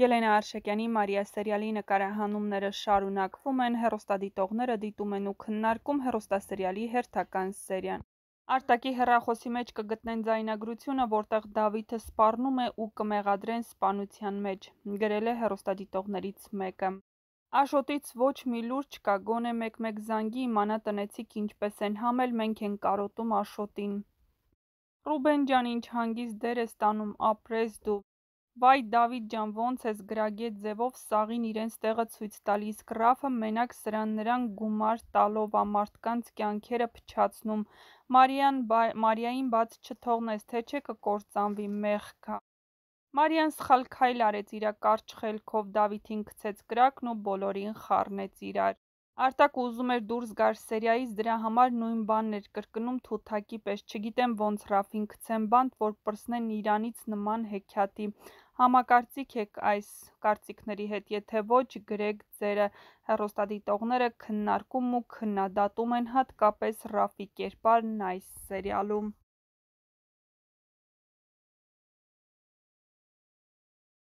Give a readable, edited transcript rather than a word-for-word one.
Ելենա Արշակյանի «Մարիա» սերիալի նկարահանումները շարունակվում են, հեռուստադիտողները դիտում են ու քննարկում հեռուստասերիալի հերթական սերիան։ Արտակի հեռախոսի մեջ կգտնեն ձայնագրությունը, որտեղ Դավիթը սպառնում է ու կմեղադրեն սպանության մեջ, գրել է հեռուստադիտողներից մեկը։ Աշոտից ոչ մի լուր չկա, գոնե մեկ-մեկ զանգի իմանա տնեցիք ինչպես են համել, մենք ենք կարոտում Աշոտին։ Ռուբեն ջան, ինչ հանգիստ դեր ես տանում, ապրես դու։ Վայ Դավիթ ջան, ոնց ես գրագետ ձևով սաղին իրենց տեղը ցույց տալի, իսկ Ռաֆը մենակ սրան-նրան գումար տալով ա մարդկանց կյանքերը փչացնում, Մարիային բաց չթողնես, թե չէ կկործանվի, մեղք ա։ Մարիան սխալ քայլ արեց իրա կարճ խելքով, Դավիթին գցեց կրակն ու բոլորին խառնեց իրար։ Արտակ ուզում էր դուրս գար սերիայից, դրա համար նույն բանն էր կրկնում թութակի պես, չգիտեմ ոնց Ռաֆին գցեմ բանտ, որ պրսնեն իրանից նման հեքիաթի։ Համակարծիք եք այս կարծիքների հետ, եթե ոչ, գրեք ձերը։ Հեռուստադիտողները քննարկում ու քննադատում են հատկապես Ռաֆի կերպարն այս սերիալում։